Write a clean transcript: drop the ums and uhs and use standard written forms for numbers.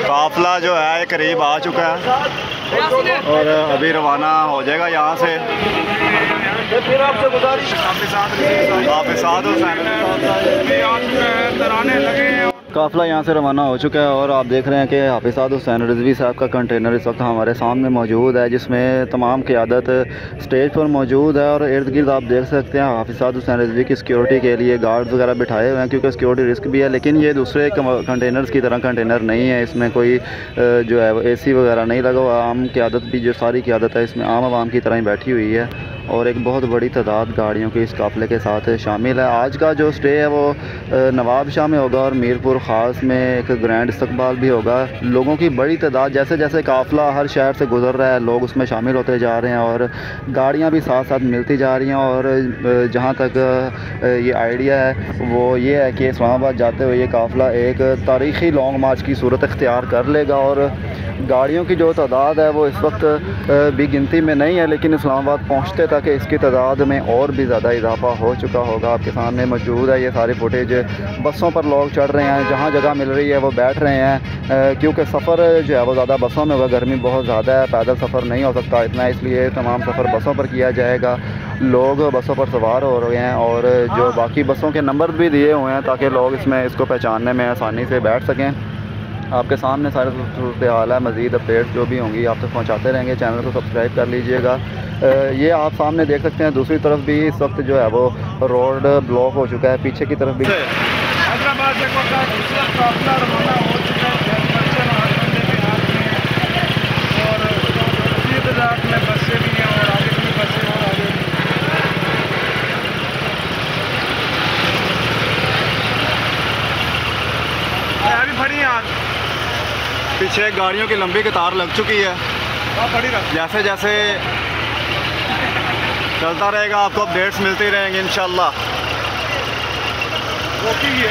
काफिला जो है करीब आ चुका है और अभी रवाना हो जाएगा यहाँ से। फिर आपसे गुजारिश आप साथ तराने लगे हैं। काफ़िला यहाँ से रवाना हो चुका है और आप देख रहे हैं कि हाफिज़ हुसैन रिजवी साहब का कंटेनर इस वक्त हमारे सामने मौजूद है, जिसमें तमाम क़यादत स्टेज पर मौजूद है और इर्द गिर्द आप देख सकते हैं हाफिज़ हुसैन रिजवी की सिक्योरिटी के लिए गार्ड्स वगैरह बिठाए हुए हैं, क्योंकि सिक्योरिटी रिस्क भी है। लेकिन ये दूसरे कंटेनर्स की तरह कंटेनर नहीं है, इसमें कोई जो है वो AC वगैरह नहीं लगा हुआ। आम क़यादत भी जो सारी क़यादत है इसमें आम आवाम की तरह ही बैठी हुई है और एक बहुत बड़ी तादाद गाड़ियों की इस काफ़िले के साथ शामिल है। आज का जो स्टे है वो नवाब शाह में होगा और मीरपुर ख़ास में एक ग्रैंड इस्तकबाल भी होगा। लोगों की बड़ी तादाद, जैसे जैसे काफ़िला हर शहर से गुजर रहा है लोग उसमें शामिल होते जा रहे हैं और गाड़ियाँ भी साथ साथ मिलती जा रही हैं। और जहाँ तक ये आइडिया है वो ये है कि इस्लामाबाद जाते हुए ये काफ़िला एक तारीख़ी लॉन्ग मार्च की सूरत इख्तियार कर लेगा और गाड़ियों की जो तादाद है वो इस वक्त भी गिनती में नहीं है, लेकिन इस्लामाबाद पहुँचते तक इसकी तादाद में और भी ज़्यादा इजाफा हो चुका होगा। आपके सामने मौजूद है ये सारी फुटेज। बसों पर लोग चढ़ रहे हैं, जहाँ जगह मिल रही है वो बैठ रहे हैं, क्योंकि सफ़र जो है वो ज़्यादा बसों में होगा, गर्मी बहुत ज़्यादा है, पैदल सफ़र नहीं हो सकता इतना, इसलिए तमाम सफ़र बसों पर किया जाएगा। लोग बसों पर सवार हो रहे हैं और जो बाकी बसों के नंबर भी दिए हुए हैं ताकि लोग इसमें इसको पहचानने में आसानी से बैठ सकें। आपके सामने सारे सूरत हाल है। मज़ीद अपडेट्स जो भी होंगी आप तक पहुँचाते रहेंगे। चैनल को सब्सक्राइब कर लीजिएगा। ये आप सामने देख सकते हैं दूसरी तरफ भी इस वक्त जो है वो रोड ब्लॉक हो चुका है, पीछे की तरफ भी हैदराबाद से दूसरा काफिला रवाना हो चुका है। और रात में बसें भी हैं और आगे भी बसें और आगे भी अभी खड़ी हैं। आज पीछे गाड़ियों की लंबी कतार लग चुकी है। जैसे जैसे चलता रहेगा आपको अपडेट्स मिलती रहेंगी इंशाल्लाह। रोकी है।